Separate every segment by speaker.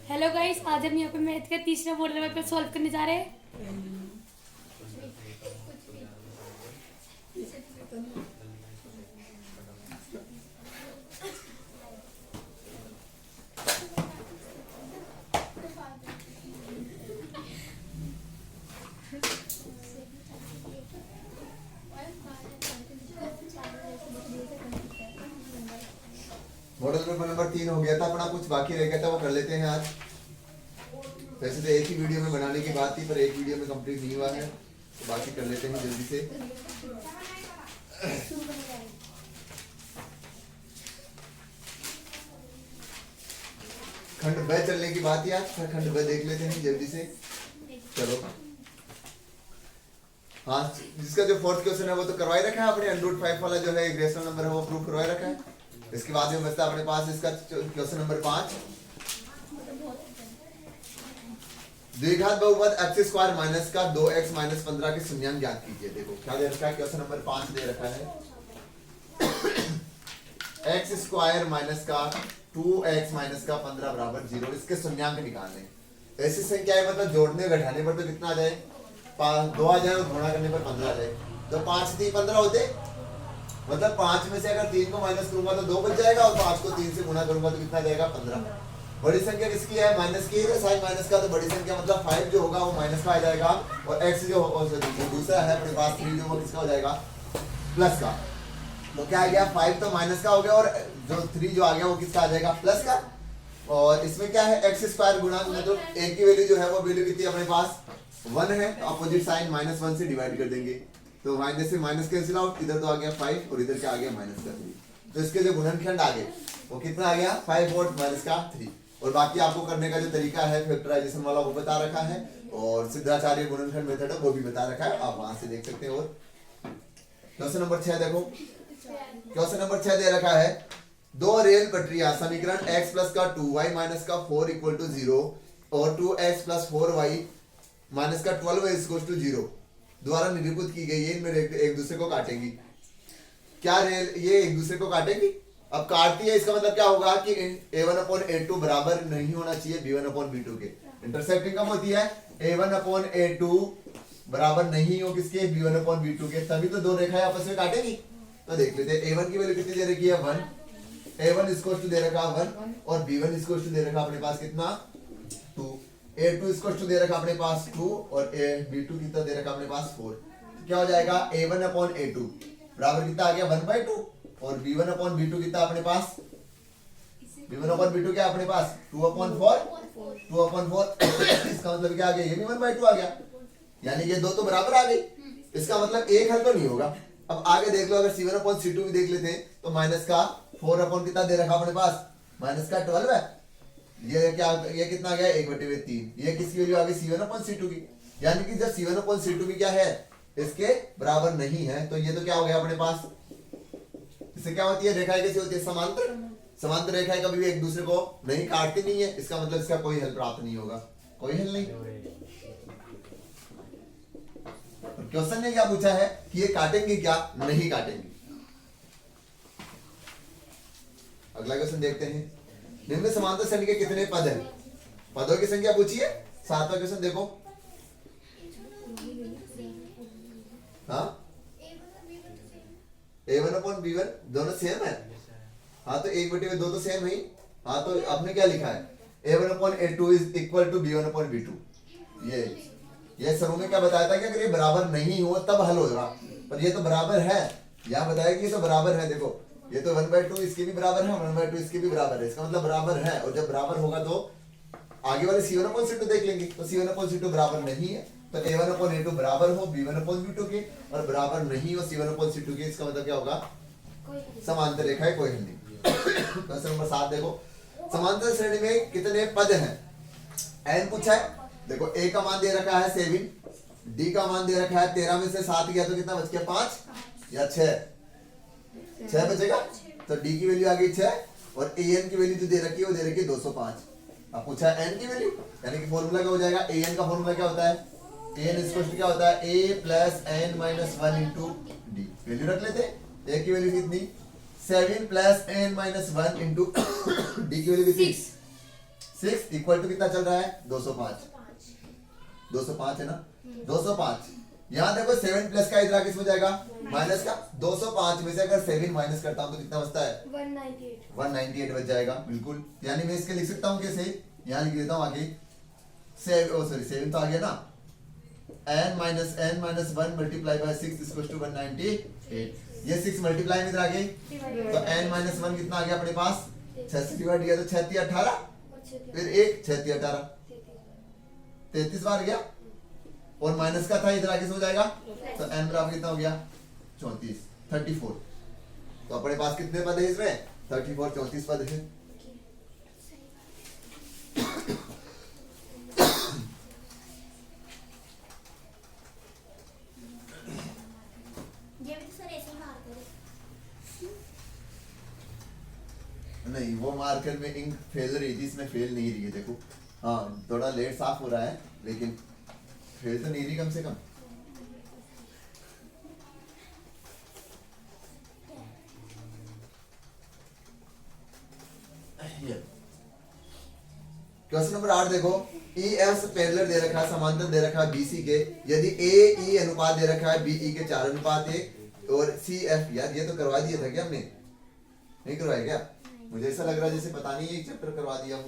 Speaker 1: Hello guys, आज हम यहाँ पे मैथ का तीसरा मॉडल पेपर सॉल्व करने जा रहे हैं।
Speaker 2: मॉडल पेपर नंबर 3 हो गया था अपना, कुछ बाकी रह गया था वो कर लेते हैं आज। वैसे तो एक ही वीडियो में बनाने की बात थी पर एक वीडियो में कंप्लीट नहीं हुआ है, तो बाकी कर लेते हैं जल्दी से। खंड ब चलने की बात ही आज, खंड ब देख लेते हैं जल्दी से। चलो हाँ, जिसका जो फोर्थ क्वेश्चन है वो तो करवाई रखा है अपने, √5 वाला जो है रेशनल नंबर है वो प्रूव करवाई रखा है। इसके बाद में बचता अपने पास इसका क्वेश्चन नंबर 5, द्विघात बहुपद x² माइनस का 2x माइनस 15 के शून्यांक ज्ञात कीजिए। देखो क्या दे रखा है, क्वेश्चन नंबर 5 दे रखा है x² माइनस का 2x माइनस का 15 बराबर 0, इसके शून्यांक निकालने। ऐसी संख्या है मतलब जोड़ने घटाने पर तो कितना आ जाए, 2 आ जाए और गुणा करने पर 15 आ जाए। तो 5 3 15 होते, मतलब 5 में से अगर 3 को माइनस करूंगा तो 2 बच जाएगा और 5 को 3 से गुणा करूंगा तो कितना जाएगा 15। बड़ी संख्या किसकी है, माइनस की है, साइन माइनस का, तो बड़ी संख्या मतलब 5 जो होगा वो माइनस का आ जाएगा और x जो दूसरा है अपने पास 3 जो वो किसका हो जाएगा, प्लस का। तो क्या आ गया, 5 तो माइनस का हो गया और जो 3 जो आ गया वो किसका आ जाएगा, प्लस का। और इसमें क्या है, x² गुणा मतलब a की वैल्यू जो है वो वैल्यू कितनी अपने पास 1 है, तो अपोजिट साइन -1 से डिवाइड कर देंगे, तो माइनस से माइनस कैंसिल आउट, इधर तो आ गया 5 और इधर क्या आ गया -3। तो इसके जो गुणनखंड आ गए वो कितना आ गया, 5 और माइनस का 3। और बाकी आपको करने का जो तरीका है फैक्टराइजेशन वाला वो बता रखा है, और सिद्धाचार्य गुणनखंड मेथड है वो भी बता रखा है, आप वहां से देख सकते हैं। और क्वेश्चन नंबर 6 देखो, क्वेश्चन नंबर 6 दे रखा है, दो रेल पटरियां समीकरण x प्लस का 2y माइनस का 4 इक्वल टू 0 और 2x प्लस 4y माइनस का 12y इक्वल टू 0 द्वारा निरूपित की गई है, इनमें एक दूसरे को काटेंगी। क्या रेल ये एक दूसरे को काटेंगी, अब काटती है, इसका मतलब क्या होगा कि a1/a2 बराबर नहीं होना चाहिए b1/b2 के। इंटरसेक्टिंग कब होती है, a1/a2 बराबर नहीं हो किसके, b1/b2 के, तभी तो दो रेखाएं आपस में काटेंगी। तो देख लेते हैं, a1 की वैल्यू कितनी दे रखी है 1, a1 इक्वल टू दे रखा 1 और b1 इक्वल टू दे रखा अपने पास कितना 2, a2 इक्वल टू दे रखा अपने पास 2 और b2 कितना दे रखा अपने पास 4। तो क्या हो जाएगा, a1/a2 बराबर कितना आ गया 1/2 और b1/b2 कितना अपने पास, b1/b2 क्या अपने पास 2/4 इसका मतलब क्या आ गया, ये भी 1/2 आ गया, यानी ये दो तो बराबर आ गई। इसका मतलब एक हल तो नहीं होगा। अब आगे देख लो, अगर c1/c2 भी देख लेते हैं तो माइनस का 4 कितना दे रखा अपने पास, माइनस का 12 है, ये क्या, ये कितना आ गया 1/3, ये किसकी वैल्यू आ गई c1/c2 की, यानी कि जब c1/c2 भी क्या है इसके बराबर नहीं है तो ये तो क्या हो गया अपने पास, इससे क्या होती है, रेखाएं कैसी होती है, समांतर। समांतर रेखाएं कभी भी एक दूसरे को नहीं काटती नहीं है, इसका मतलब इसका कोई हल प्राप्त नहीं होगा, कोई हल नहीं। क्वेश्चन ने क्या पूछा है कि ये काटेंगे क्या, नहीं काटेंगे। अगला क्वेश्चन देखते हैं, निम्न समांतर श्रेणी के कितने पद हैं, पदों की संख्या पूछी है। 7वां क्वेश्चन देखो, हाँ a1/b1 दोनों सेम है, हाँ तो 1/2 तो सेम है, हाँ तो आपने क्या लिखा है, a1/a2 is equal to b1/b2। ये शुरू में क्या बताया था कि अगर ये बराबर नहीं हो तब हल होगा, पर ये तो बराबर है, यहाँ बताया कि ये तो बराबर है। देखो ये तो 1/2 इसके भी बराबर है, 1/2 इसके भी बराबर है, इसका मतलब बराबर है, और जब बराबर होगा तो आगे वाले c1/c2 देख लेंगे, तो c1/c2 बराबर नहीं है, तो a1/a2 बराबर हो b1/b2 के, और बराबर नहीं हो c1/c2 के, इसका मतलब क्या होगा, समांतर रेखा है, कोई हल नहीं। क्वेश्चन नंबर 7 देखो, समांतर श्रेणी में कितने पद हैं, n पूछा है। देखो a का मान दे रखा है 7, d का मान दे रखा है 13, में से 7 गया तो कितना बच गया 5 या 6 बचेगा, तो d की वैल्यू आ गई 6 और an की वैल्यू जो दे रखी है वो दे रखी है 205। अब पूछा है n की वैल्यू, यानी कि फॉर्मूला क्या हो जाएगा, an का फॉर्मूला क्या होता है, an इक्वल टू क्या होता है, a plus n minus 1 into D. Value रख लेते हैं, a की वैल्यू कितनी 7 plus n minus 1 into D की वैल्यू कितनी 6 इक्वल टू कितना चल रहा है 205 205 है ना 205 यहाँ देखो 7 प्लस का इधर आगे इसमें जाएगा माइनस का 205 में से अगर 7 माइनस करता हूँ तो कितना बचता है 198 बच जाएगा बिल्कुल। यानी मैं इसके लिख सकता हूँ कैसे यहाँ लिख देता हूँ आगे 7 तो आ गया ना n minus 1 multiply by 6 is equals to 198 ये 6 मल्टीप्लाई में इधर आ गई तो n minus 1 कितना आ गया अपने पास 6 से डिवाइड किया तो 6 3 18 फिर 1 6 3 18 33 बार गया और माइनस का था इधर आगे से हो जाएगा तो n बराबर कितना हो गया 34 तो अपने पास कितने पद है इसमें 34 पद है। नहीं वो मार्कर में इंक फेल रही थी इसमें फेल नहीं रही है देखो हाँ थोड़ा लेट साफ हो रहा है लेकिन फेल तो नहीं रही कम से कम। क्वेश्चन नंबर 8 देखो ई एफ पैरेलल दे रखा है समांतर दे रखा है बीसी के यदि ए ई अनुपात दे रखा है बीई के 4 अनुपात है और सी एफ यार ये तो करवा दिया था क्या हमने नहीं करवाया क्या मुझे ऐसा लग रहा है जैसे पता नहीं एक चैप्टर करवा दिया हूँ।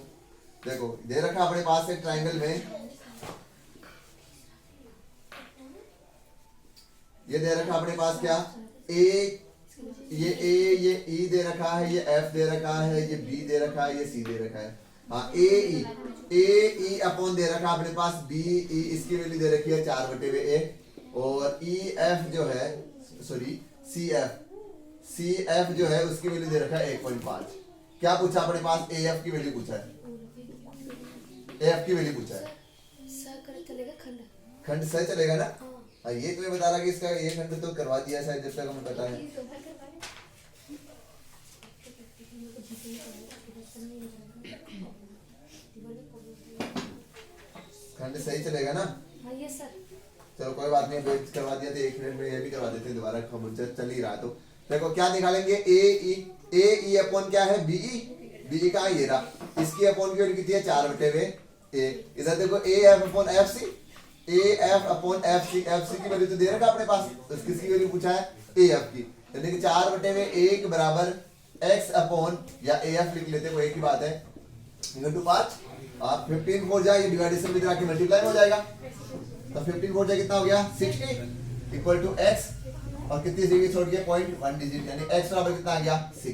Speaker 2: देखो दे रखा अपने पास एक ट्रायंगल में ये दे रखा अपने पास क्या ये ई दे रखा है ये एफ दे रखा है ये बी दे रखा है ये सी दे रखा है हाँ ए ई अपॉन दे रखा अपने पास बी ई इसकी वैल्यू दे रखी है 4/a और ई एफ जो है सॉरी सी एफ जो है उसकी वैल्यू दे रखा है 1.5। क्या पूछा अपने पास ए एफ की वैल्यू पूछा है ए एफ की वैल्यू पूछा है खंड सही चलेगा ना हाँ ये तुम्हें बता रहा कि इसका ये खंड तो करवा दिया शायद जब तक हमें पता है खंड सही चलेगा ना चलो कोई बात नहीं वेट करवा दिया तो 1 मिनट में ये भी करवा देते हैं दोबारा खबर चल ही रहा तो देखो क्या निकालेंगे ए ई अपॉन क्या है बीई का ये रहा इसकी अपॉन की वैल्यू कितनी है 4/a इधर देखो A F upon F C F C की वैल्यू तो दे रखा अपने पास तो किसकी वैल्यू पूछा है ए एफ की यानी कि 4/a के बराबर x अपॉन या ए एफ लिख लेते हैं वो एक ही बात है इक्वल टू 5 आप 15 हो जाए ये डिवाइडेशन में जाके मल्टीप्लाई हो जाएगा तो 15 हो जाए कितना हो गया 60 इक्वल टू x और कितनी डिजिट छोड़ के 0.1 डिजिट यानी x बराबर कितना आ गया 6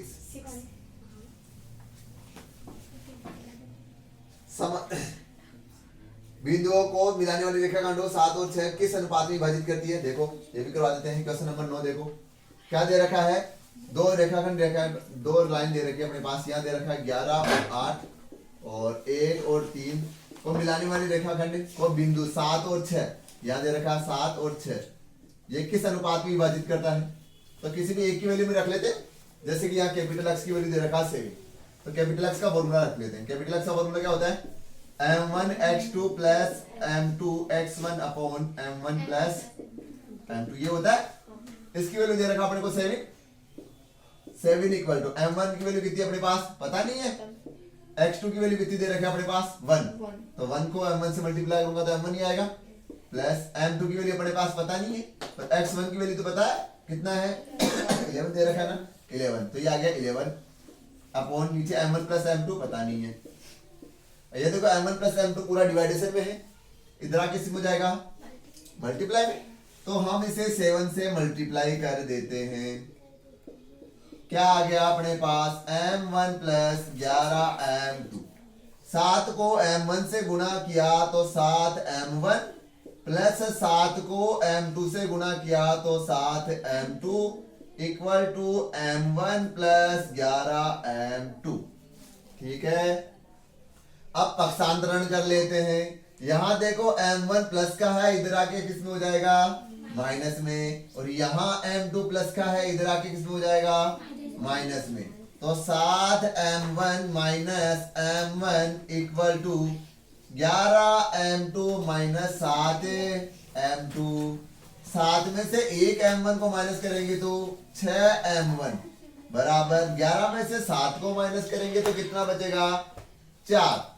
Speaker 2: बिंदुओं को मिलाने वाली रेखाखंडों 7 और 6 किस अनुपात में विभाजित करती है देखो ये भी करवा देते हैं। क्वेश्चन नंबर 9 देखो क्या दे रखा है दो रेखाखंड दो लाइन दे रखी है अपने पास यहाँ दे रखा है 11 और 8 और 1 और 3 को मिलाने वाली रेखाखंड को बिंदु 7 और 6 यहाँ दे रखा है 7 और 6 ये किस अनुपात में विभाजित करता है तो किसी भी एक की वैल्यू में रख लेते जैसे कि यहाँ कैपिटल एक्स की वैल्यू दे रखा है 7 तो कैपिटल एक्स का फॉर्मूला रख लेते हैं। कैपिटल एक्स का फॉर्मूला क्या होता है m1 x2 plus m2 x1 upon m1 plus m2 ये होता है। इसकी वैल्यू दे रखा अपने को 7 इक्वल टू m1 की वैल्यू कितनी अपने पास पता नहीं है x2 की वैल्यू कितनी दे रखी है अपने पास 1 तो 1 को m1 से मल्टीप्लाई करूंगा तो m1 ही आएगा प्लस m2 की वैल्यू अपने पास पता नहीं है पर x1 की वैल्यू तो पता है कितना है 11 दे रखा है ना 11 तो ये आ गया 11 अपॉन नीचे m1 प्लस m2 पता नहीं है। ये देखो m1 प्लस m2 पूरा डिवाइडेशन में है इधर आके किस में हो जाएगा मल्टीप्लाई में तो हम इसे 7 से मल्टीप्लाई कर देते हैं क्या आ गया अपने पास m1 प्लस 11 m2 7 को m1 से गुणा किया तो 7 m1 प्लस 7 को m2 से गुणा किया तो 7 m2 equal to m1 plus 11 m2 ठीक है। अब पक्षांतरण कर लेते हैं यहां देखो m1 प्लस का है इधर आके किस में हो जाएगा माइनस में और यहाँ m2 प्लस का है इधर आके किस में हो जाएगा माइनस में तो 7 m1 minus m1 equal to 11 m2 minus 7 m2 7 में से एक m1 को माइनस करेंगे तो 6 m1 बराबर 11 में से 7 को माइनस करेंगे तो कितना बचेगा 4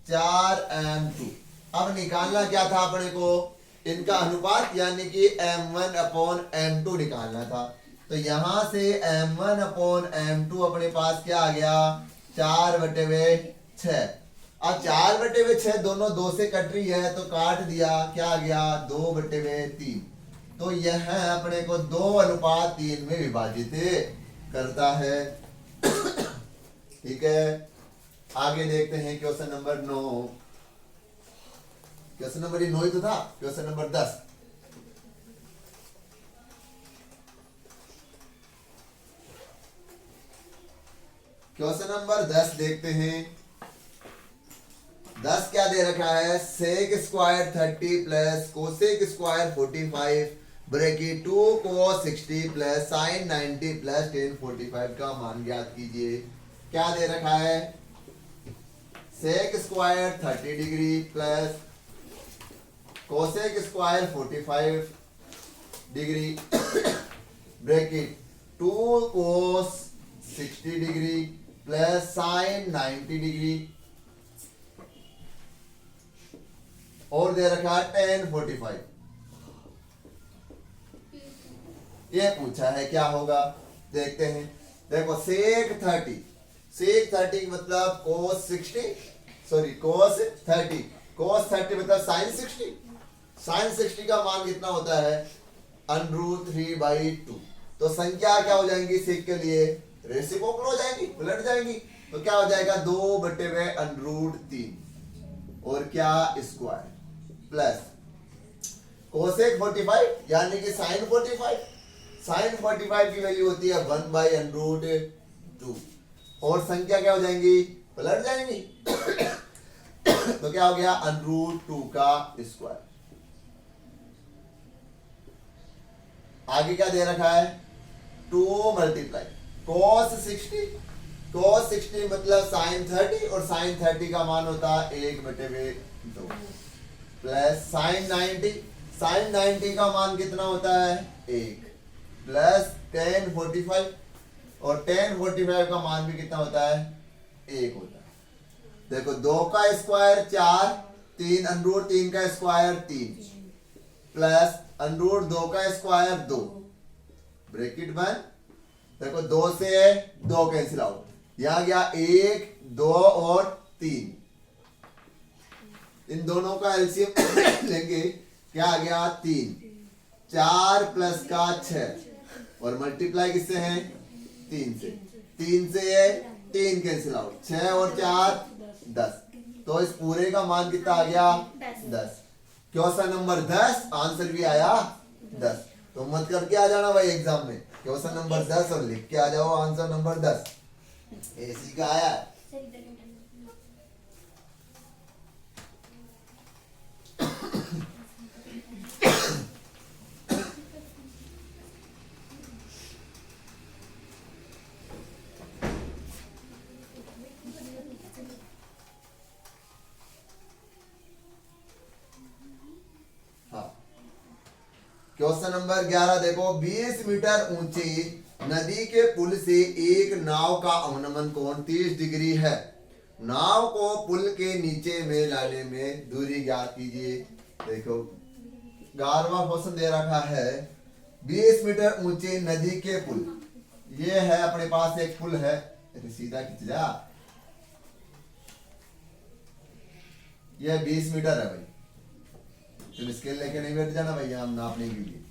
Speaker 2: 4m2। अब निकालना क्या था अपने को, इनका अनुपात यानी कि m1 अपॉन m2 निकालना था। तो यहां से m1 अपॉन m2 अपने पास क्या आ गया, 4/6। अब 4/6 दोनों 2 से कट रही है तो काट दिया, क्या आ गया 2/3। तो यह अपने को 2:3 में विभाजित करता है। ठीक है, आगे देखते हैं क्वेश्चन नंबर 9। क्वेश्चन नंबर 9 ही तो था। Question number 10। क्वेश्चन नंबर 10 देखते हैं। 10 क्या दे रखा है, sec square 30 plus cosec square 45 bracket 2 cos 60 plus sine 90 plus tan 45 का मान ज्ञात कीजिए। क्या दे रखा है, sec square 30 degree plus cosec square 45 degree bracket 2 cos 60 degree plus sine 90 degree और दे रखा है टेन 45। ये पूछा है क्या होगा, देखते हैं। देखो सेक 30 मतलब cos 60, सॉरी cos 30 मतलब साइन 60। साइन 60 का मान कितना होता है, √3/2। तो संख्या क्या हो जाएंगी, सेक के लिए रेसिप्रोकल हो जाएंगी, उलट जाएंगी। तो क्या हो जाएगा 2/√3 और क्या स्क्वायर प्लस कोसेक 45 यानी कि साइन 45। साइन 45 की वैल्यू होती है 1/√2 और संख्या क्या हो जाएंगी, पलट जाएंगी। तो क्या हो गया √2 का स्क्वायर। आगे क्या दे रखा है, 2 मल्टीप्लाई cos 60 मतलब साइन 30 और साइन 30 का मान होता है 1/2 प्लस साइन 90 का मान कितना होता है 1 प्लस टेन 45 और टेन 45 का मान भी कितना होता है 1 होता है। देखो 2 का स्क्वायर 4, 3 √3 का स्क्वायर 3 प्लस √2 का स्क्वायर 2 ब्रैकेट बंद। देखो 2 से 2 कैंसिल आउट, यहां गया 1 2 और 3, इन दोनों का एलसीएम लेंगे, क्या आ गया 3, 4 प्लस का 6 और मल्टीप्लाई किससे है 3 से, 3 से 3 कैंसिल आउट, 6 और 4 10। तो इस पूरे का मान कितना आ गया 10। क्वेश्चन नंबर 10 आंसर भी आया 10। तो मत करके आ जाना भाई एग्जाम में, क्वेश्चन नंबर 10 और लिख के आ जाओ आंसर नंबर 10। एसी का आया है। क्वेश्चन नंबर 11 देखो, 20 मीटर ऊंची नदी के पुल से एक नाव का अवनमन कोण 30 डिग्री है। नाव को पुल के नीचे में लाने में दूरी ज्ञात कीजिए। देखो 11वां क्वेश्चन दे रखा है, 20 मीटर ऊंचे नदी के पुल, ये है अपने पास एक पुल है, सीधा खिंच जा, ये 20 मीटर है भाई, तुम स्केल लेके नहीं बैठ जाना भैया, हम नापने के लिए।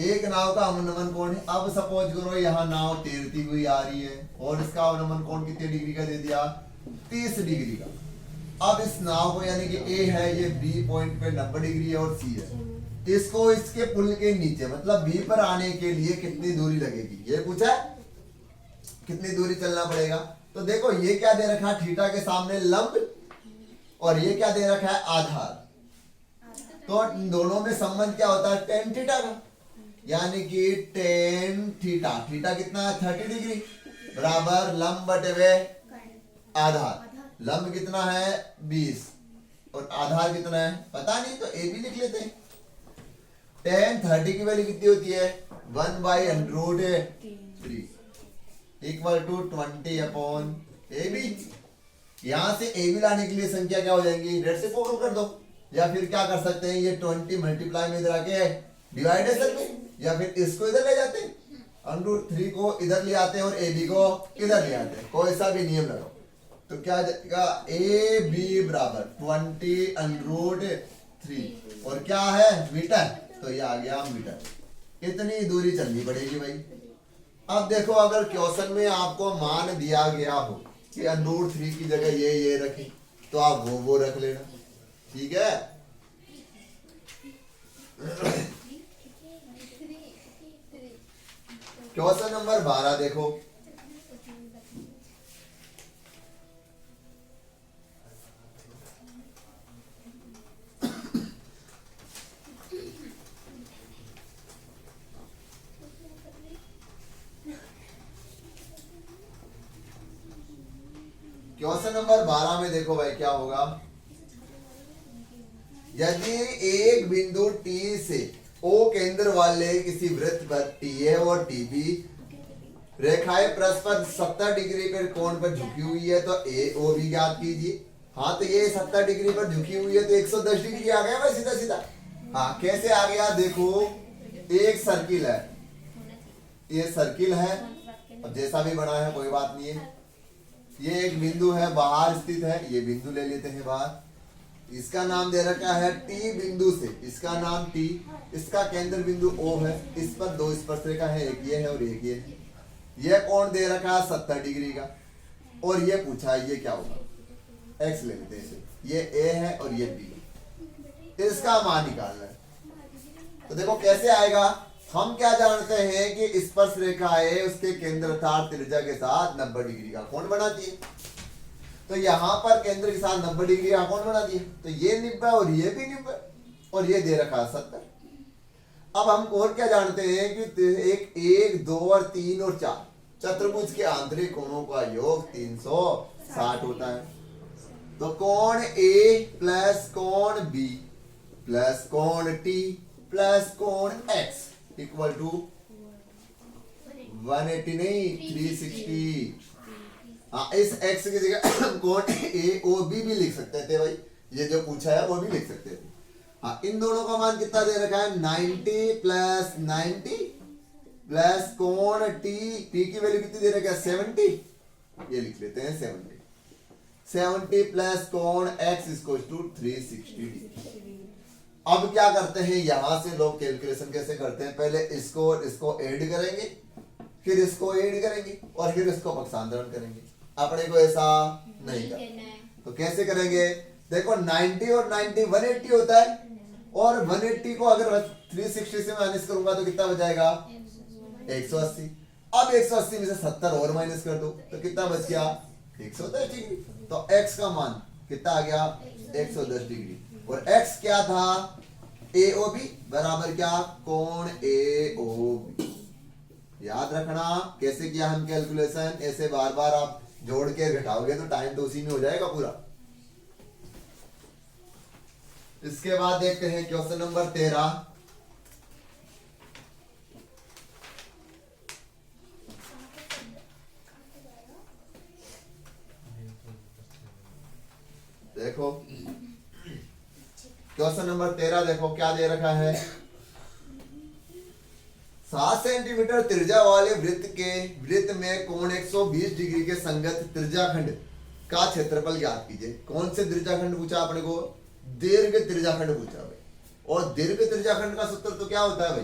Speaker 2: एक नाव का अवनमन कोण है। अब सपोज करो यहाँ नाव तैरती हुई आ रही है और इसका अवनमन कोण कितने डिग्री का दे दिया 30 डिग्री का। अब इस नाव को यानी कि ए है, ये बी पॉइंट पे 90 डिग्री है और सी है, इसको इसके पुल के नीचे मतलब बी पर आने के लिए कितनी दूरी लगेगी, ये पूछा कितनी दूरी चलना पड़ेगा। तो देखो ये क्या दे रखा है, थीटा के सामने लंब, और ये क्या दे रखा है आधार। तो इन दोनों में संबंध क्या होता है टेन थीटा का, यानी कि टेन थीटा, थीटा कितना है 30 डिग्री बराबर लंब बटे आधार। लंब कितना है 20 और आधार कितना है पता नहीं, तो ए भी लिख लेते हैं। टेन 30 की वैल्यू कितनी होती है 1/√3 equal to 20 upon A B. यहां से ए बी लाने के लिए संख्या क्या हो जाएंगी, रेसिप्रोकल कर दो, या फिर क्या कर सकते हैं, ये 20 मल्टीप्लाई में इधर आके डिवाइडेशन में, या फिर इसको इधर ले जाते हैं, √3 को इधर ले आते हैं और ए बी को इधर ले आते हैं, कोई सा भी नियम लगाओ। तो क्या जाएगा, ए बी बराबर 20 √3 और क्या है मीटर, तो ये आ गया मीटर। इतनी दूरी चलनी पड़ेगी भाई। अब देखो अगर क्वेश्चन में आपको मान दिया गया हो कि √3 की जगह ये रखें, तो आप वो रख लेना, ठीक है। क्वेश्चन नंबर 12 देखो, क्वेश्चन नंबर 12 में देखो भाई क्या होगा, यदि एक बिंदु T से O केंद्र वाले किसी वृत्त पर TA और TB रेखाएं परस्पर 70 डिग्री के कोण पर झुकी हुई है तो AOB ज्ञात कीजिए। हाँ तो ये 70 डिग्री पर झुकी हुई है तो 110 डिग्री आ गया भाई सीधा सीधा। हाँ कैसे आ गया, देखो एक सर्किल है, ये सर्किल है, अब जैसा भी बना है कोई बात नहीं है। ये एक बिंदु है बाहर स्थित है, ये बिंदु ले लेते हैं बाहर, इसका नाम दे रखा है T बिंदु से, इसका नाम T, इसका केंद्र बिंदु O है, इस पर दो स्पर्शरेखा है, एक ये है और एक ये है। ये कोण दे रखा है 70 डिग्री का, और ये पूछा है ये क्या होगा, x ले लेते हैं इसे, ये A है और ये B, इसका मान निकालना है। तो देखो कैसे आएगा, हम क्या जानते हैं कि स्पर्श रेखाएं उसके केंद्र अर्थात त्रिज्या के साथ 90 डिग्री का कोण बनाती है, तो यहाँ पर केंद्र के साथ 90 डिग्री का कोण बनाती है, तो ये 90 और ये भी 90 और ये दे रखा है 70। अब हम और क्या जानते हैं कि एक 2 और 3 और 4 चतुर्भुज के आंतरिक कोणों का योग 360 होता है। तो कोण A प्लस कोण B प्लस कोण T प्लस कोण X इक्वल टू 180 नहीं 360। हाँ इस x की जगह कोण AOB भी लिख सकते थे भाई, ये जो पूछा है वो भी लिख सकते थे। हाँ इन दोनों का मान कितना दे रखा है, 90 प्लस 90 प्लस कोण T की वैल्यू कितनी दे रखा है 70, ये लिख लेते हैं 70 प्लस कोण x इक्वल टू 360 डिग्री। अब क्या करते हैं, यहां से लोग कैलकुलेशन कैसे करते हैं, पहले इसको और इसको ऐड करेंगे, फिर इसको ऐड करेंगे और फिर इसको पक्षांतरण करेंगे। अपने को ऐसा नहीं करना, तो कैसे करेंगे, देखो 90 और 90 180 होता है, और 180 को अगर 360 से माइनस करूंगा तो कितना बचाएगा 180। अब 180 में से 70 और माइनस कर दो तो कितना बच गया 110 डिग्री। तो x का मान कितना आ गया 110 डिग्री, और x क्या था AOB बराबर क्या कोण AOB। याद रखना कैसे किया हम कैलकुलेशन, ऐसे बार बार आप जोड़ के घटाओगे तो टाइम तो उसी में हो जाएगा पूरा। इसके बाद देखते हैं क्वेश्चन नंबर 13। देखो क्वेश्चन नंबर 13 देखो क्या दे रखा है, 7 सेंटीमीटर त्रिज्या वाले वृत्त में कोण 120 डिग्री के संगत त्रिज्याखंड का क्षेत्रफल ज्ञात कीजिए। कौन से त्रिज्याखंड पूछा अपने को, दीर्घ त्रिज्याखंड पूछा भाई, और दीर्घ त्रिज्याखंड का सूत्र तो क्या होता है भाई,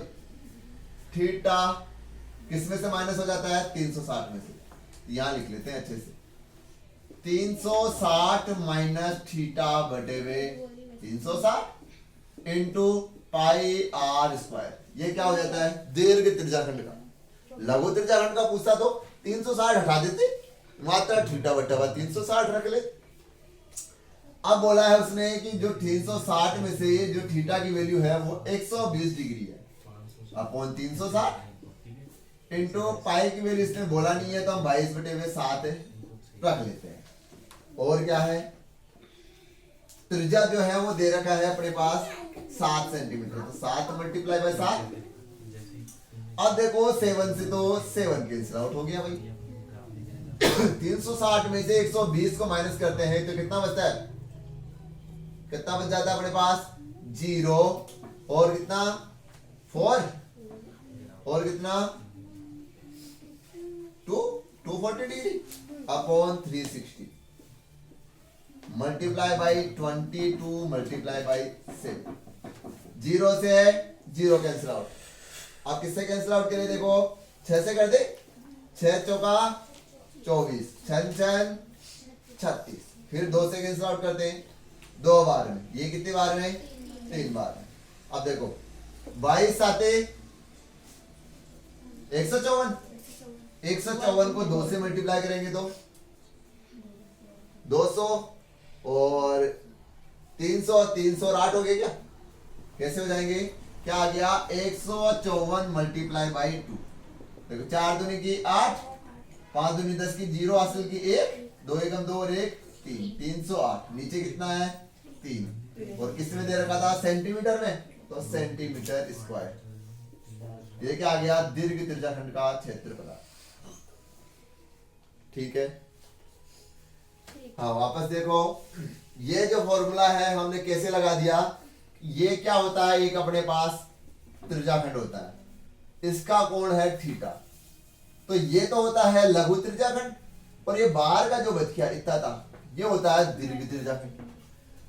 Speaker 2: थीटा किसमें से माइनस हो जाता है 360 में से, यहां लिख लेते हैं अच्छे से, 360 माइनस थीटा बटे हुए 360 इंटू पाई आर स्क्वायर, ये क्या हो जाता है दीर्घ त्रिज्याखंड का। लघु त्रिज्याखंड का पूछता तो 360 हटा देते, मात्रा थीटा बटा हुआ 360 रख ले। अब बोला है उसने कि जो 360 में से जो थीटा की वैल्यू है वो 120 डिग्री है अपॉन 360 इंटू पाई की वैल्यू इसने बोला नहीं है तो हम 22 बटे हुए 7 रख लेते हैं। और क्या है, त्रिज्या जो है वो दे रखा है अपने पास 7 सेंटीमीटर, तो 7 मल्टीप्लाई बाय 7। अब देखो 7 से तो 7 कैंसिल आउट हो गया भाई, 360 में से 120 को माइनस करते हैं तो कितना बचता है? कितना बच जाता है अपने पास? 0 और कितना 4 और कितना 240 degree upon 360 multiply by 22 multiply by 7। 0 से 0 कैंसिल आउट। अब किससे कैंसिल आउट करें? देखो 6 से कर दे, 6 चौका 24, 6 6 36, फिर 2 से कैंसिल आउट करते हैं 2 बार में। ये कितने बार में? 3 बार में। अब देखो 22 आते 154, 154 को 2 से मल्टीप्लाई करेंगे तो 200 और 300, 300 और 8 हो गए क्या? कैसे हो जाएंगे? क्या आ गया? 154 मल्टीप्लाई बाई 2। देखो 4 दूनी की 8, 5 दूनी 10 की 0 हासिल की 1, 2 एकम 2 और 1 3, 308। नीचे कितना है? 3। और किस में दे रखा था? सेंटीमीटर में, तो सेंटीमीटर स्क्वायर। ये क्या आ गया? दीर्घ त्रिज्याखंड का क्षेत्रफल। ठीक है। हाँ वापस देखो, ये जो फॉर्मूला है हमने कैसे लगा दिया? ये क्या होता है? एक अपने पास त्रिज्याखंड होता है, इसका कोण है थीटा, तो ये तो होता है लघु त्रिज्याखंड, और ये बाहर का जो बच गया इतना था ये होता है दीर्घ त्रिज्याखंड।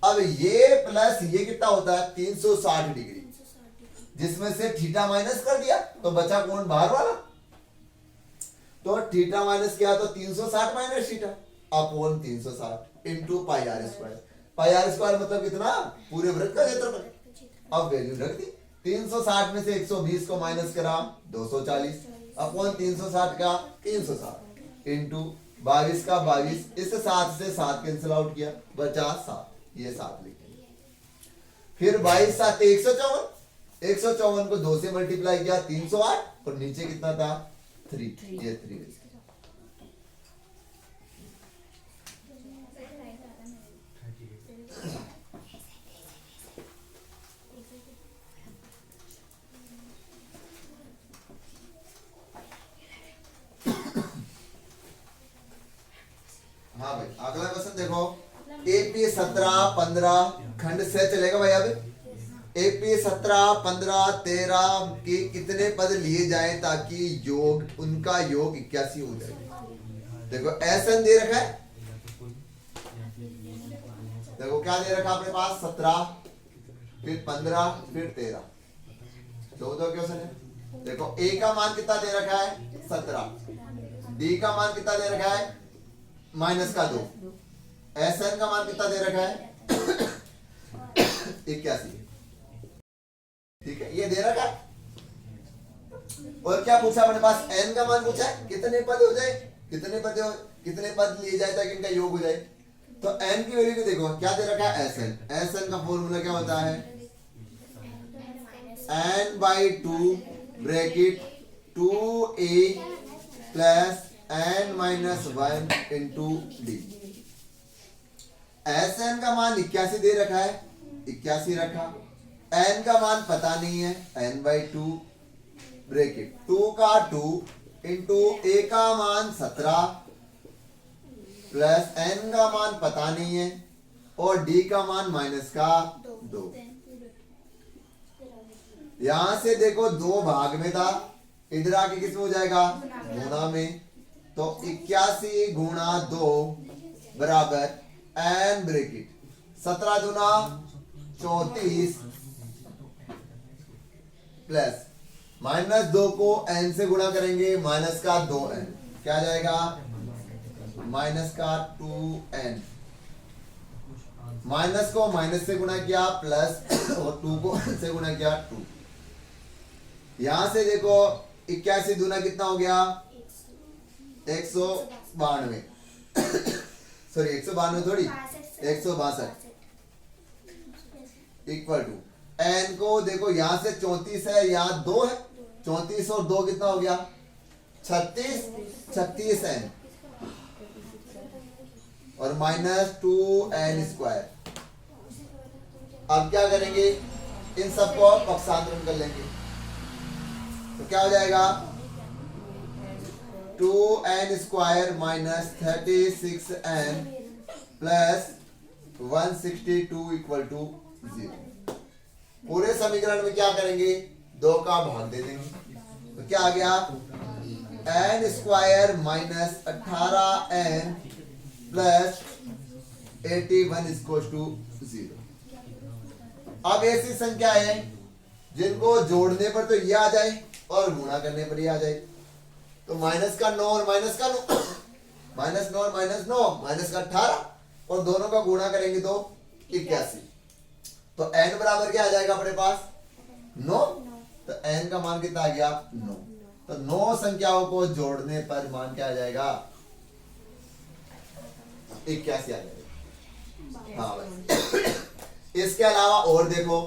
Speaker 2: अब ये प्लस ये कितना होता है? 360 डिग्री, जिसमें से थीटा माइनस कर दिया तो बचा कोण बाहर वाला, तो थीटा माइनस किया तो 360 minus theta upon 360 into pi r square. Pi r square मतलब कितना? पूरे वृत्त का क्षेत्रफल। अब वैल्यू रख दी, 360 में से 120 को माइनस करा 240 अपॉन 360 का 360 इंटू 22 का 22, इस 7 से 7 कैंसिल आउट किया, बचा 7, ये 7 लिखे। फिर 22 7 154, 154 को 2 से मल्टीप्लाई किया 308 और नीचे कितना था? 3, ये 3। हाँ भाई अगला क्वेश्चन देखो, एपी 17 15 खंड से चलेगा भाई। अब एपी 17 15 13 के कितने पद लिए जाएं ताकि योग उनका योग 81 हो जाए? देखो एसएन दे रखा है, देखो क्या दे रखा अपने पास? 17 फिर 15 फिर 13, 14 क्वेश्चन है। देखो ए का मान कितना दे रखा है? 17, डी का मान कितना दे रखा है? माइनस का 2, एसएन का मान कितना दे रखा है? 81। ठीक है, ये दे रखा है। और क्या पूछा अपने पास? एन का मान पूछा है, कितने पद हो जाए, कितने पद लिए जाए ताकि इनका योग हो जाए। तो एन की वैल्यू को देखो, क्या दे रखा है? एसएन। एसएन का फॉर्मूला क्या होता है? n by 2 bracket 2a plus n minus 1 into D. SN का मान 81 दे रखा है, 81 रखा। n का मान पता नहीं है, n बाई 2 ब्रैकेट 2 का 2 इंटू a का मान 17 प्लस n का मान पता नहीं है और d का मान माइनस का 2। यहां से देखो 2 भाग में था, इधर आके किस में हो जाएगा? गुणा में। तो 81 गुणा 2 बराबर n ब्रैकेट 17 दूना 34 प्लस माइनस 2 को n से गुणा करेंगे, माइनस का 2n, क्या जाएगा? माइनस का 2n। माइनस को माइनस से गुणा किया प्लस और 2 को से गुणा किया 2। यहां से देखो 81 दूना कितना हो गया? 192 सॉरी 192 थोड़ी 162 इक्वल टू एन को देखो, यहां से 34 है, यहां 2 है, 34 और 2 कितना हो गया? 36, 36 एन और माइनस 2n स्क्वायर। अब क्या करेंगे? इन सबको पक्षांतरण कर लेंगे, तो क्या हो जाएगा? 2n square minus 36n plus 162 equal to 0। पूरे समीकरण में क्या करेंगे, 2 का भाग दे देंगे, तो क्या आ गया, n square minus 18n plus 81 equal to 0। अब ऐसी संख्या है जिनको जोड़ने पर तो ये आ जाए और गुणा करने पर ये आ जाए, तो माइनस का 9 और माइनस का 9 माइनस 9 और माइनस 9 माइनस का 18 और दोनों का गुणा करेंगे तो 81। तो n बराबर क्या आ जाएगा अपने पास 9, तो n का मान कितना आ गया 9। तो 9 संख्याओं को जोड़ने पर मान क्या आ जाएगा 81 आ जाएगा। हाँ भाई, इसके अलावा और देखो,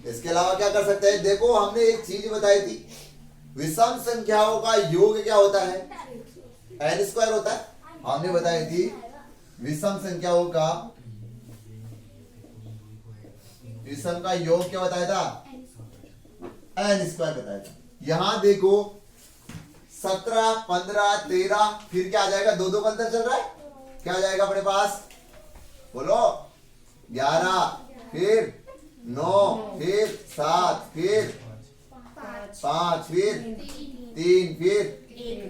Speaker 2: इसके अलावा क्या कर सकते हैं, देखो हमने एक चीज बताई थी, विषम संख्याओं का योग क्या होता है, n स्क्वायर होता है। हमने बताई थी विषम संख्याओं का योग क्या बताया था, n स्क्वायर बताया था। यहां देखो 17, 15, 13, फिर क्या आ जाएगा, 2 का अंतर चल रहा है, क्या आ जाएगा अपने पास, बोलो 11, फिर 9, फिर 7, फिर 5, फिर 3, फिर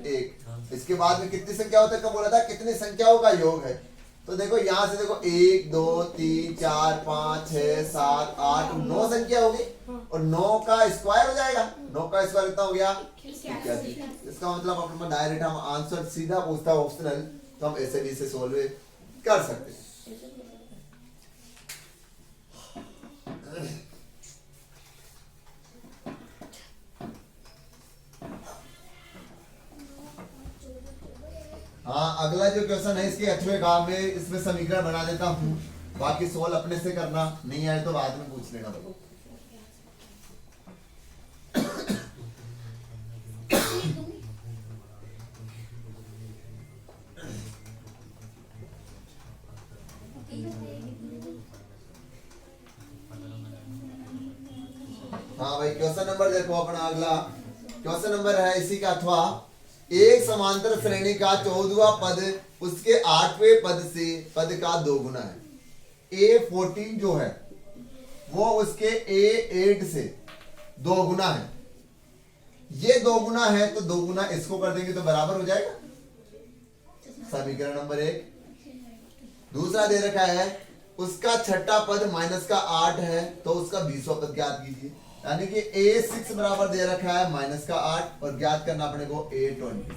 Speaker 2: 1। इसके बाद में कितनी संख्या होता है, कब बोला था कितनी संख्याओं का योग है, तो देखो यहां से देखो 1, 2, 3, 4, 5, 6, 7, 8, 9 संख्या होगी और 9 का स्क्वायर हो जाएगा। 9 का स्क्वायर कितना हो गया 81। इसका मतलब अपने डायरेक्ट हम आंसर सीधा पूछता है ऑप्शनल, तो हम ऐसे भी से सोल्व कर सकते हैं। हाँ, अगला जो क्वेश्चन है इसके 8वें काम में, इसमें समीकरण बना देता हूँ, बाकी सोल्व अपने से करना, नहीं आए तो बाद में पूछ लेना। हाँ भाई, क्वेश्चन नंबर देखो अपना, अगला क्वेश्चन नंबर है इसी का 8वां। एक समांतर श्रेणी का 14वां पद उसके 8वें पद का 2 गुना है। A14 जो है वो उसके A8 से 2 गुना है। ये 2 गुना है तो 2 गुना इसको कर देंगे तो बराबर हो जाएगा। समीकरण नंबर 1। दूसरा दे रखा है उसका छठा पद माइनस का 8 है तो उसका 20वां पद ज्ञात कीजिए। यानी कि A6 बराबर दे रखा है माइनस का 8 और ज्ञात करना अपने को A20।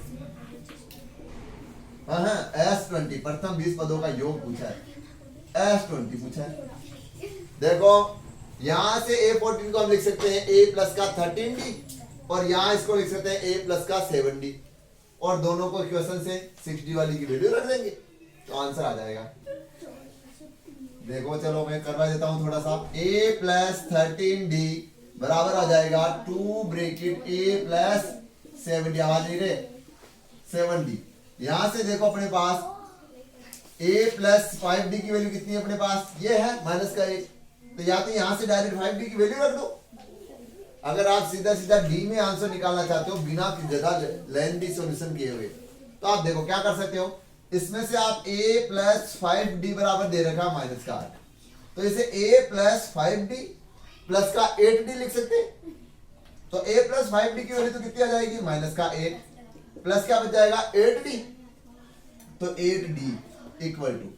Speaker 2: S20 प्रथम 20 पदों का योग पूछा है, S20 पूछा है। देखो यहां से A14 को हम लिख सकते हैं A प्लस का 13D और यहां इसको लिख सकते हैं A प्लस का 7D और दोनों को इक्वेशन से 6D वाली की वैल्यू रख देंगे तो आंसर आ जाएगा। देखो चलो मैं करवा देता हूं थोड़ा सा। A प्लस 13D बराबर आ जाएगा 2 ब्रैकेट A प्लस 7D, आवाज नहीं रहे 7D। यहां से देखो अपने पास A प्लस 5D की वैल्यू कितनी है अपने पास, ये है माइनस का 1, तो या तो यहां से डायरेक्ट 5D की वैल्यू रख दो। अगर आप सीधा सीधा D में आंसर निकालना चाहते हो बिना ज्यादा लेंथी सॉल्यूशन किए हुए, तो आप देखो क्या कर सकते हो, इसमें से आप A प्लस 5D बराबर दे रखा माइनस का 8, तो इसे A प्लस 5D प्लस का 8D लिख सकते हैं। तो A प्लस 5D की वैल्यू तो कितनी आ जाएगी, माइनस का 8 प्लस क्या बच जाएगा 8D, तो 8D इक्वल टू,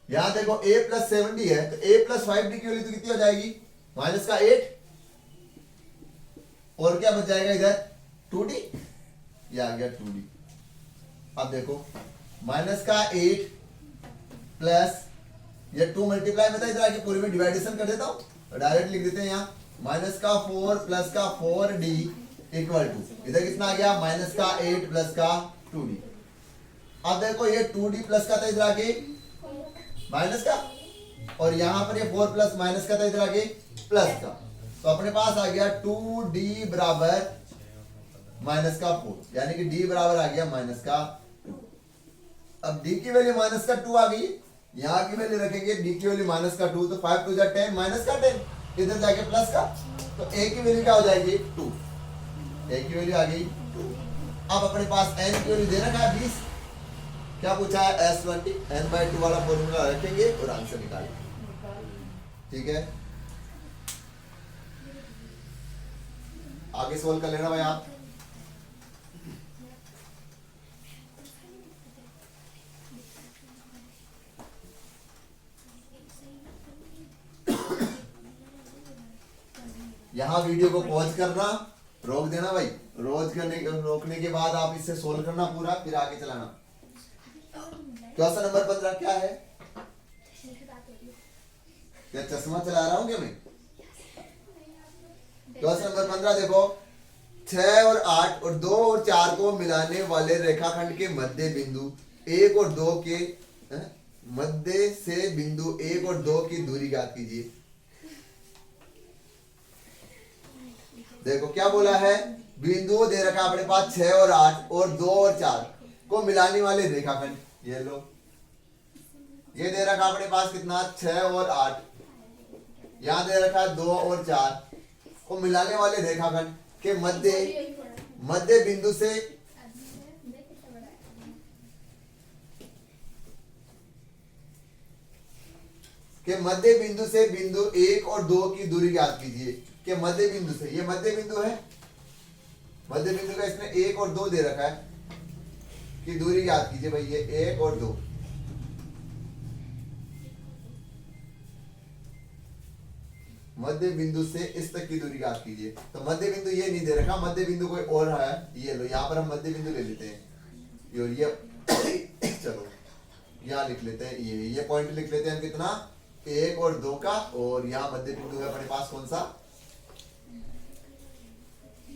Speaker 2: यहां देखो A प्लस 7D है तो A प्लस 5D की वैल्यू तो कितनी हो जाएगी, माइनस का 8 और क्या बच जाएगा इधर 2D, ये आ गया 2D। अब देखो माइनस का 8 प्लस ये 2 मल्टीप्लाई में था, इधर आके पूरे में डिवाइडेशन कर देता हूं तो डायरेक्ट लिख देते हैं यहाँ माइनस का 4 प्लस का 4D इक्वल टू, इधर कितना आ गया माइनस का 8 प्लस का 2D। अब देखो ये 2D प्लस का था इधर आके माइनस का और यहां पर ये 4 प्लस माइनस का था इधर आके प्लस का, तो अपने पास आ गया 2D बराबर माइनस का 4, यानी कि D बराबर आ गया माइनस का 2। अब D की वैल्यू माइनस का 2 आ गई, यहाँ की वैल्यू रखेंगे D की वैल्यू माइनस का 2, तो 5 2 10 माइनस का 10, इधर जाके प्लस का, तो A की वैल्यू क्या हो जाएगी 2, A की वैल्यू आ गई 2। अब अपने पास n क्यों नहीं दे रखा है 20, क्या पूछा है S20, n/2 वाला फॉर्मूला रखेंगे और आंसर निकालेंगे। ठीक है, आगे सोल्व कर लेना भाई आप। यहाँ वीडियो को पॉज करना, रोक देना भाई, रोकने के बाद आप इसे सोल्व करना पूरा, फिर आगे चलाना। क्वेश्चन नंबर 15 क्या है? क्या चश्मा चला रहा हूं क्या मैं? क्वेश्चन नंबर 15 देखो, 6 और 8 और 2 और 4 को मिलाने वाले रेखाखंड के मध्य बिंदु 1 और 2 के मध्य से बिंदु 1 और 2 की दूरी ज्ञात कीजिए। देखो क्या बोला है, बिंदु दे रखा अपने पास 6 और 8 और 2 और 4 को मिलाने वाले रेखाखंड, ये लो, ये दे रखा अपने पास कितना 6 और 8, यहां दे रखा 2 और 4 को मिलाने वाले रेखाखंड के मध्य बिंदु से बिंदु 1 और 2 की दूरी ज्ञात कीजिए। के मध्य बिंदु से, ये मध्य बिंदु है, मध्य बिंदु का इसने 1 और 2 दे रखा है कि दूरी ज्ञात कीजिए भाई, ये 1 और 2। मध्य बिंदु से इस तक की दूरी ज्ञात कीजिए। तो मध्य बिंदु ये नहीं दे रखा, मध्य बिंदु कोई और है, ये लो, यहाँ पर हम मध्य बिंदु ले लेते हैं, और ये चलो यहाँ लिख लेते हैं, ये पॉइंट लिख लेते हैं कितना 1 और 2 का, और यहाँ मध्य बिंदु है अपने पास कौन सा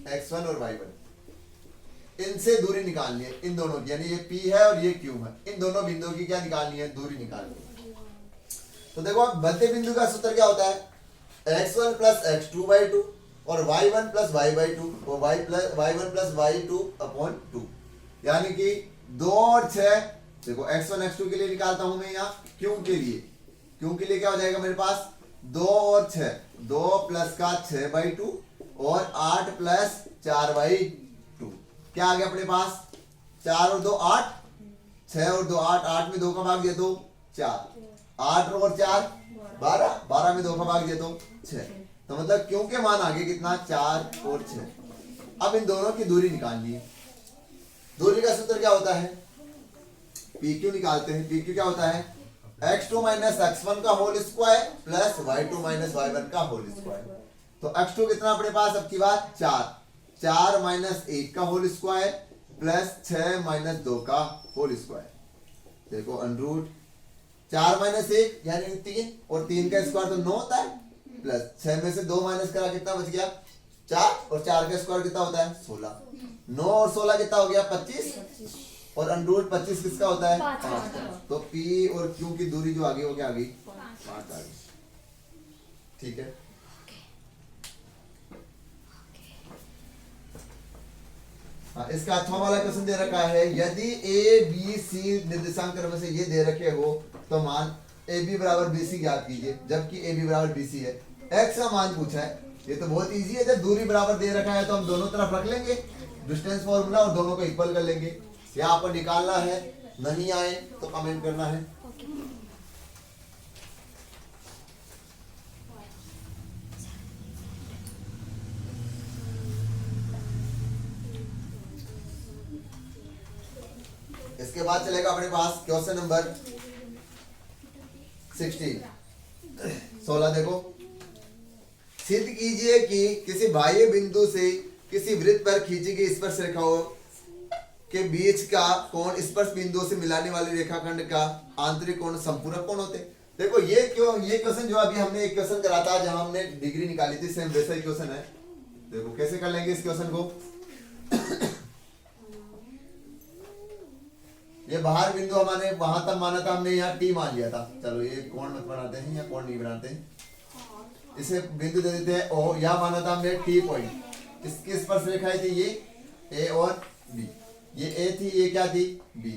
Speaker 2: x1 और y1। इनसे दूरी निकालनी है, इन दोनों की, यानी ये P है और ये Q है, इन दोनों बिंदुओं की क्या निकालनी है, दूरी निकालनी है। तो देखो मध्य बिंदु का सूत्र क्या होता है, x1 प्लस x2/2 और y1 प्लस y/2 और y1 प्लस y2/2, यानी कि 2 और 6। देखो x1 x2 के लिए निकालता हूं मैं यहाँ, Q के लिए क्या हो जाएगा मेरे पास 2 और 6, 2 प्लस का 6/2 और 8 प्लस 4/2, क्या आ गया अपने पास 4 और 2 8, 6 और 2 8, 8 में 2 का भाग दिया तो 4, 8 और 4 12, 12 में 2 का भाग दिया तो 6। तो मतलब क्यों के मान आगे कितना 4 और 6। अब इन दोनों की दूरी निकालनी है। दूरी का सूत्र क्या होता है, PQ निकालते हैं। PQ क्या होता है, x2 माइनस x1 का whole square plus y2 minus y1 का होल स्क्वायर। तो x2 कितना अपने पास अब की बात 4, 4 माइनस 1 का होल स्क्वायर प्लस 6 माइनस 2 का होल स्क्वायर। देखो अनरूट 4 माइनस 1 यानी 3, और 3 का स्क्वायर तो 9 होता है, प्लस 6 में से 2 माइनस करा कितना बच गया 4, और 4 का स्क्वायर कितना होता है 16, 9 और 16 कितना हो गया 25, और अनरूट 25 किसका होता है 5। तो P और Q की दूरी जो आगे वो क्या आ गई 5 आ गई। ठीक है, हाँ, इसका 8वां वाला क्वेश्चन दे रखा है, यदि A B C निर्देशांक क्रम से ये दे रखे हो तो मान AB बराबर BC ज्ञात कीजिए, जबकि AB बराबर BC है। X का मान पूछा है, ये तो बहुत इजी है, जब दूरी बराबर दे रखा है तो हम दोनों तरफ रख लेंगे डिस्टेंस फॉर्मूला और दोनों को इक्वल कर लेंगे। या आपको निकालना है, नहीं आए तो कमेंट करना है। इसके बाद चलेगा अपने पास क्वेश्चन नंबर 16। देखो, सिद्ध कीजिए कि किसी बाह्य बिंदु से किसी वृत्त पर खींची गई स्पर्श रेखाओं के बीच का कोण स्पर्श बिंदुओं से मिलाने वाले रेखाखंड का आंतरिक कोण संपूरक कोण होते। देखो ये क्वेश्चन जो अभी हमने एक क्वेश्चन करा था जहां हमने डिग्री निकाली थी, सेम वैसा ही क्वेश्चन है। देखो कैसे कर लेंगे इस क्वेश्चन को। ये बाहर बिंदु हमारे वहां तक माना था, हमने यहाँ T मान लिया था। चलो ये कोण मत बनाते हैं या कोण नहीं बनाते हैं, इसे बिंदु दे देते हैं O। यहाँ माना था हमने T पॉइंट, इसकी स्पर्श रेखाएं थी ये A और B, ये A थी, ये क्या थी B।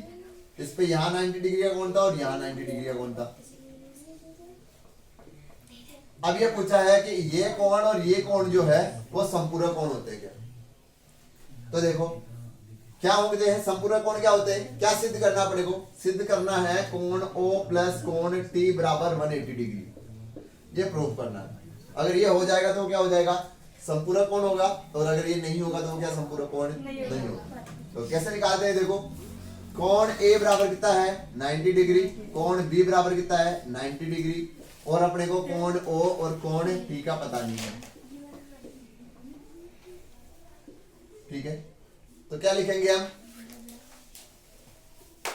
Speaker 2: इस पे यहाँ 90 डिग्री का कोण था और यहाँ 90 डिग्री का कोण था। अब ये पूछा है कि ये कोण और ये कोण जो है वो संपूरक कोण होते हैं क्या। तो देखो क्या होंगे हैं संपूरक कोण क्या होते हैं, क्या सिद्ध करना अपने को, सिद्ध करना है कोण O प्लस कोण T बराबर 180 डिग्री, ये प्रूव करना है। अगर ये हो जाएगा तो क्या हो जाएगा, संपूरक कोण होगा, और अगर ये नहीं होगा तो क्या संपूरक कोण नहीं होगा। तो कैसे निकालते हैं, देखो कोण A बराबर कितना है 90 डिग्री, कोण B बराबर कितना है 90 डिग्री, और अपने को कोण O और कोण T का पता नहीं है, ठीक है। तो क्या लिखेंगे हम,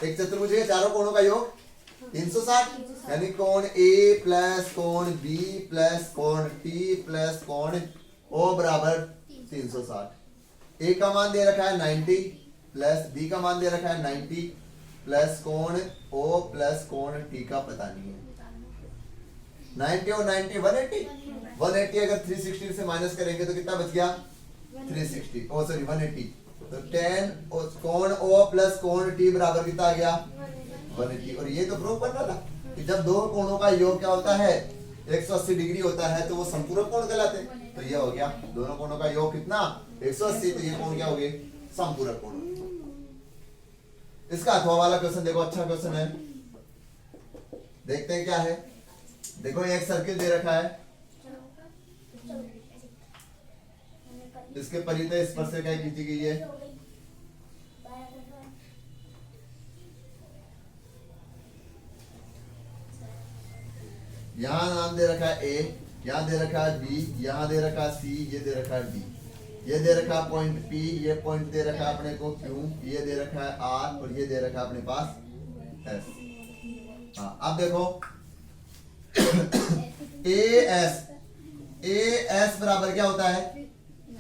Speaker 2: एक चतुर्भुज है चारों कोणों का योग 360, यानी कोण A प्लस कोण B प्लस कोण T प्लस कोण O बराबर 360। A का मान दे रखा है 90 प्लस B का मान दे रखा है 90 प्लस कोण O प्लस कोण T का पता नहीं है। 90 और 90 180 अगर 360 से माइनस करेंगे तो कितना बच गया 360, ओ सॉरी 180। तो 10 कोण O प्लस कोण T बराबर कितना आ गया 180। और ये तो प्रूव करना था कि जब दो कोणों का योग क्या होता है 180 डिग्री होता है तो वो संपूरक कोण कहलाते हैं। तो ये हो गया, दोनों कोणों का योग कितना 180, तो ये कोण क्या हो गए संपूरक कोण। इसका अथवा वाला क्वेश्चन देखो, अच्छा क्वेश्चन है, देखते हैं क्या है। देखो एक सर्किल दे रखा है, इसके परित स्पर्श क्या खींची गई है, यहां नाम दे रखा है A, यहां दे रखा है B, यहां दे रखा है C, ये दे रखा है D, ये दे रखा है पॉइंट P, ये पॉइंट दे रखा है अपने को Q, ये दे रखा है R, और ये दे रखा है अपने पास S। हाँ अब देखो AS बराबर क्या होता है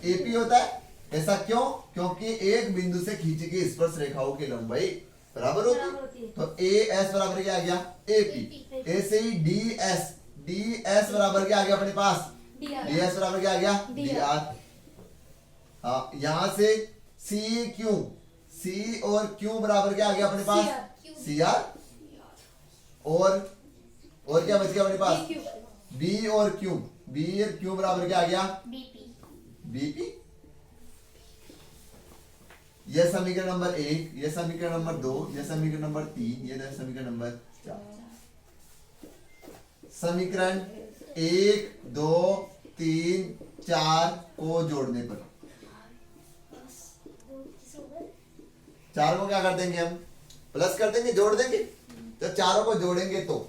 Speaker 2: AP होता है। ऐसा क्यों, क्योंकि एक बिंदु से खींची गई स्पर्श रेखाओं की लंबाई बराबर होती है। तो AS बराबर क्या आ गया AP। ऐसे ही DS बराबर क्या आ गया अपने पास DS बराबर क्या आ गया DR। हाँ यहां से C और Q बराबर क्या आ गया अपने पास CR, और क्या बच गया अपने पास B और Q बराबर क्या आ गया BP। यह समीकरण नंबर 1, यह समीकरण नंबर 2, यह समीकरण नंबर 3, यह समीकरण नंबर 4। समीकरण 1 2 3 4 को जोड़ने पर, चार को क्या कर देंगे हम प्लस कर देंगे, जोड़ देंगे। तो चारों को जोड़ेंगे तो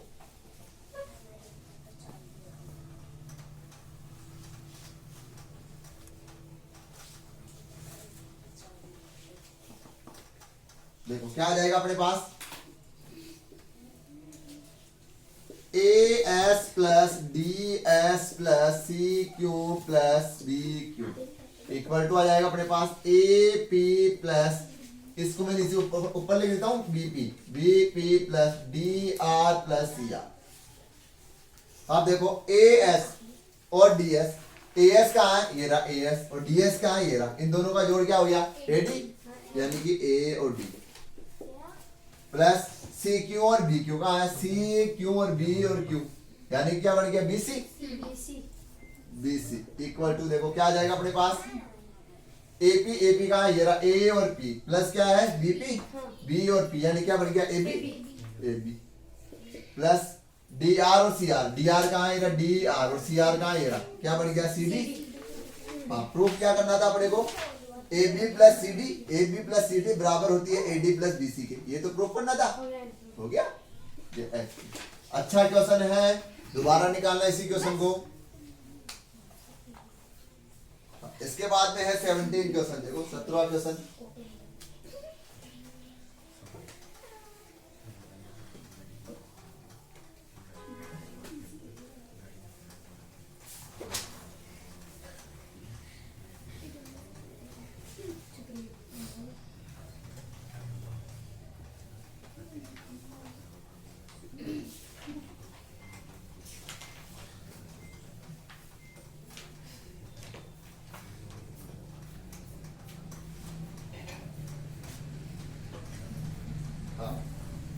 Speaker 2: देखो क्या आ जाएगा अपने पास AS plus DS plus CQ plus BQ equal to आ जाएगा अपने पास AP प्लस, इसको मैं नीचे ऊपर लिख देता हूं BP plus DR plus CR। अब देखो AS और DS, AS कहाँ है ये रहा AS, और DS कहाँ है ये रहा, इन दोनों का जोड़ क्या हो गया AD, यानी कि A और D प्लस CQ और BQ कहाँ है CQ और B और Q, यानी क्या बन गया BC इक्वल टू देखो क्या आ जाएगा अपने पास AP कहाँ है ये रहा A और P प्लस क्या है BP B और P, यानी क्या बन गया AB प्लस DR और CR, DR कहाँ है ये रहा DR, और CR कहाँ है ये रहा, क्या बन गया CD। हाँ प्रूफ क्या करना था अपने को AB प्लस CD बराबर होती है AD प्लस BC के, ये तो प्रूफ करना था, हो गया ये अच्छा क्वेश्चन है। दोबारा निकालना इसी क्वेश्चन को। इसके बाद में है 17 क्वेश्चन, देखो 17वां क्वेश्चन।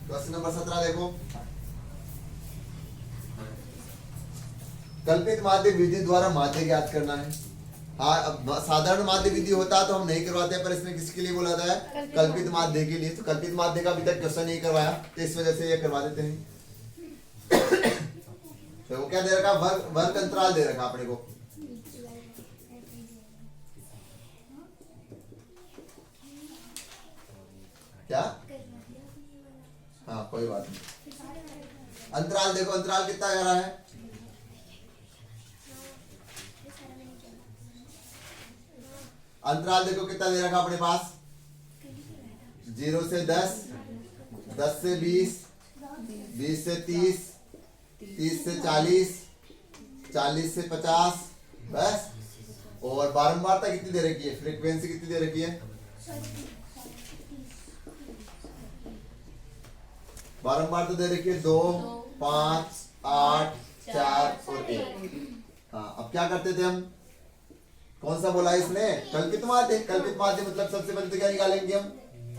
Speaker 2: क्वेश्चन नंबर 17 देखो, कल्पित माध्य विधि द्वारा माध्य ज्ञात करना है। हाँ, अब साधारण माध्य विधि होता तो हम नहीं करवाते, पर इसमें किसके लिए बोला था? कल्पित माध्य के लिए। तो कल्पित माध्य का अभी तक क्वेश्चन नहीं करवाया, तो इस वजह से ये करवा देते हैं। तो वो क्या दे रखा? वर्ग अंतराल दे रखा अपने को। क्या? हाँ, कोई बात नहीं। अंतराल देखो, अंतराल कितना आ रहा है? अंतराल देखो कितना दे रखा अपने पास? 0 से 10, 10 से 20, 20 से 30, 30 से 40, 40 से 50, बस। और बारंबारता कितनी दे रखी है? फ्रीक्वेंसी कितनी दे रखी है? बारंबार तो दे रखी है 2, 5, 8, 4 और 1। हाँ, अब क्या करते थे हम? कौन सा बोला इसने? कल्पित माध्य। कल्पित माध्य मतलब सबसे पहले तो क्या निकालेंगे हम?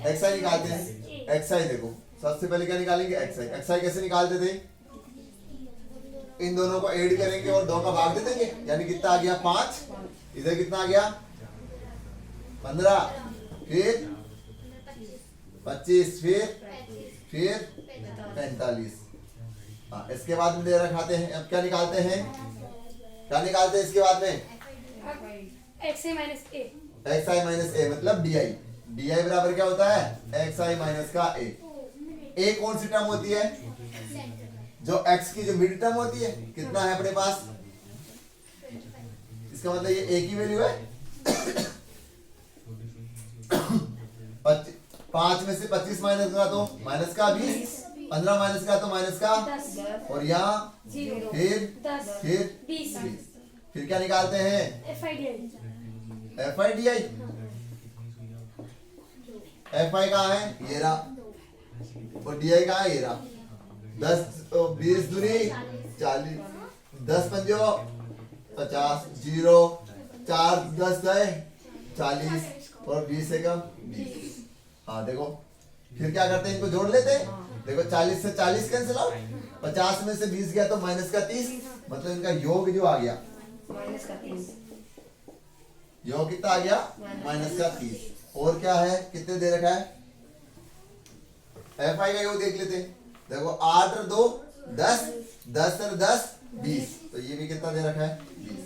Speaker 2: xi निकालते हैं। xi देखो, सबसे पहले क्या निकालेंगे? xi। xi कैसे निकालते थे? इन दोनों को ऐड करेंगे और 2 का भाग दे देंगे, यानी कितना आ गया? 5। इधर कितना आ गया? 15, फिर 25, फिर 45। हाँ, इसके बाद में दे रखाते हैं। अब क्या निकालते हैं? क्या निकालते हैं इसके बाद में?
Speaker 1: xi minus a।
Speaker 2: xi minus a मतलब di। di बराबर क्या होता है? xi माइनस का a। a कौन सी टर्म होती है? जो x की जो मिड टर्म होती है। कितना है अपने पास? इसका मतलब ये a की वैल्यू है। 5 में से 25 माइनस करा तो माइनस का 20, 15 माइनस का तो माइनस का
Speaker 1: 10,
Speaker 2: और यहाँ
Speaker 1: 0,
Speaker 2: फिर
Speaker 1: 10,
Speaker 2: फिर
Speaker 1: 20।
Speaker 2: फिर क्या निकालते हैं?
Speaker 1: FIDI।
Speaker 2: FIDI। FI कहाँ है? ये रहा। और DI कहाँ है? ये रहा। 10 20 दूनी 40, 10 पंजो 50, 0, 4 10 गए 40 और 20 से कम 20। हाँ देखो, फिर क्या करते हैं? इनको जोड़ लेते हैं। देखो 40 से 40 कैंसिल आउट, 50 में से 20 गया तो माइनस का 30, मतलब इनका योग जो आ गया
Speaker 3: माइनस का 30।
Speaker 2: योग कितना आ गया? माइनस का 30। और क्या है? कितने दे रखा है? FI का योग देख लेते हैं। देखो 8 और 2 10, 10 और 10 20, तो ये भी कितना दे रखा है? 20।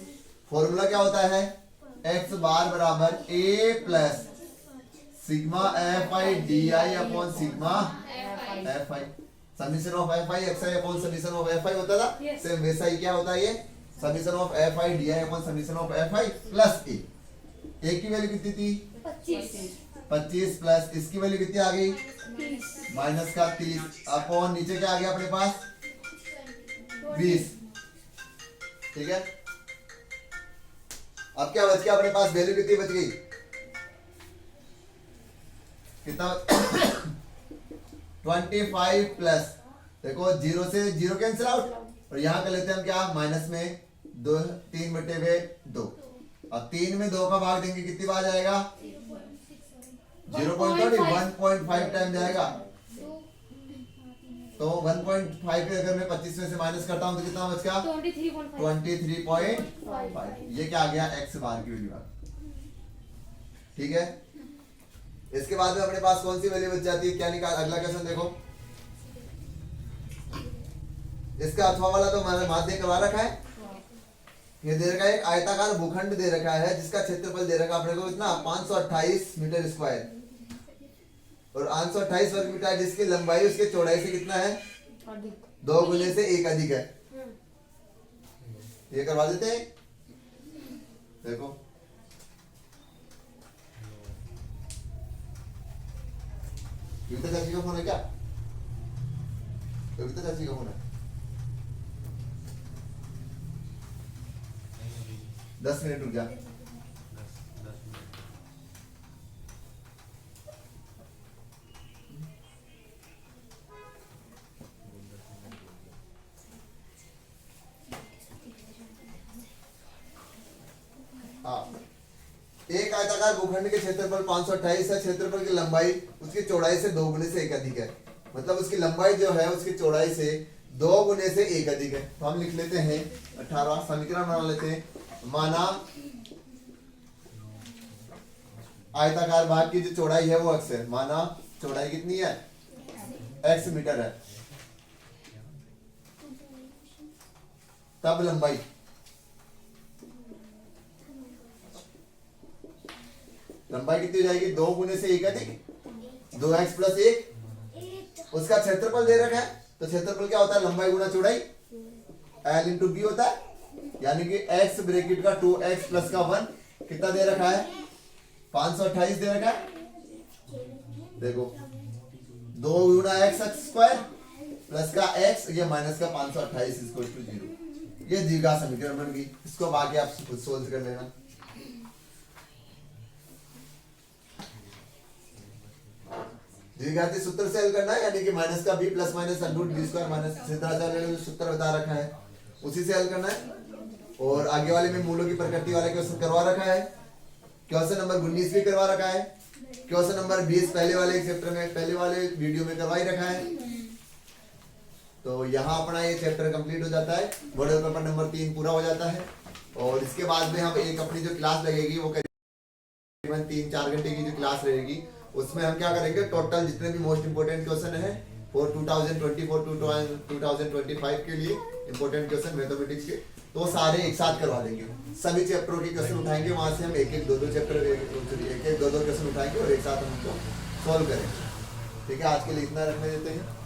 Speaker 2: फॉर्मूला क्या होता है? x बार बराबर a plus sigma FI DI upon sigma FI। Summation of FI xi upon summation of FI होता था।
Speaker 1: Yes.
Speaker 2: सेम वैसा ही क्या होता है? ये summation of FI DI upon summation of FI plus a। a की वैल्यू कितनी थी? 25 प्लस इसकी वैल्यू कितनी आ गई?
Speaker 1: 30,
Speaker 2: माइनस का 30 अपॉन नीचे क्या आ गया अपने पास? 20। ठीक है, अब क्या बच गया अपने पास? वैल्यू कितनी बच गई? कितना? 25 प्लस, देखो 0 से 0 कैंसिल आउट, और यहां कर लेते हैं हम क्या? माइनस में 2, 3 बटे में 2। अब 3 में 2 का भाग देंगे, कितनी बार जाएगा? 1.5 टाइम जाएगा। तो 1.5 पे अगर मैं 25 में से माइनस करता हूं तो कितना बच गया? 23.5। ये क्या आ गया? x बार की वैल्यू। ठीक है, इसके बाद में अपने पास कौन सी वैल्यू बच जाती है? क्या निकाल? अगला क्वेश्चन देखो। इसका अथवा वाला तो हमारे माध्य करवा रखा है। ये दे रखा है एक आयताकार भूखंड दे रखा है जिसका क्षेत्रफल दे रखा अपने को कितना? 528 मीटर स्क्वायर, और 528 वर्ग मीटर जिसकी लंबाई उसके चौड़ाई से कितना है? 2 गुने से 1 अधिक है। ये करवा देते हैं। देखो कविता चाची का फोन है क्या? कविता चाची का फोन है। 10 मिनट रुक जा। एक आयताकार भूखंड के क्षेत्रफल 528 है, क्षेत्रफल की लंबाई उसकी चौड़ाई से 2 गुने से 1 अधिक है, मतलब उसकी लंबाई जो है उसकी चौड़ाई से 2 गुने से 1 अधिक है। तो हम लिख लेते हैं 18 समीकरण बना लेते हैं। माना आयताकार भाग की जो चौड़ाई है वो x है, माना चौड़ाई कितनी है, x मीटर है, तब लंबाई कितनी हो जाएगी, 2 गुने से 1 अधिक 2x प्लस 1, उसका क्षेत्रफल दे रखा है, तो क्षेत्रफल क्या होता है, लंबाई गुना चौड़ाई, L इंटू बी होता है, यानी कि x ब्रैकेट का 2x प्लस का 1 कितना दे रखा है, 528 दे रखा है। देखो 2 गुना x स्क्वायर प्लस का x, ये माइनस का 528 इक्वल टू 0। ये द्विघात समीकरण बन गई, इसको बाकी आप खुद सोल्व कर लेना। द्विघाती सूत्र से हल करना है, यानी कि माइनस का b plus minus root b square minus क्षेत्राचार्य जो सूत्र बता रखा है उसी से हल करना है। और आगे वाले में मूलों की प्रकृति वाला क्वेश्चन करवा रखा है, क्वेश्चन नंबर 19 भी करवा रखा है, क्वेश्चन नंबर 20 पहले वाले चैप्टर में, पहले वाले वीडियो में करवा ही रखा है। तो यहाँ अपना ये चैप्टर कंप्लीट हो जाता है, मॉडल पेपर नंबर 3 पूरा हो जाता है। और इसके बाद में हम एक अपनी जो क्लास लगेगी वो करीबन 3-4 घंटे की जो क्लास रहेगी, उसमें हम क्या करेंगे, टोटल जितने भी मोस्ट इंपोर्टेंट क्वेश्चन है फॉर 2024 टू 2025 के लिए इंपोर्टेंट क्वेश्चन मैथमेटिक्स के, तो सारे एक साथ करवा देंगे। सभी चैप्टरों के क्वेश्चन उठाएंगे, वहां से हम एक एक दो दो क्वेश्चन उठाएंगे और एक साथ हम उनको सॉल्व करेंगे। ठीक है, आज के लिए इतना रखने देते हैं।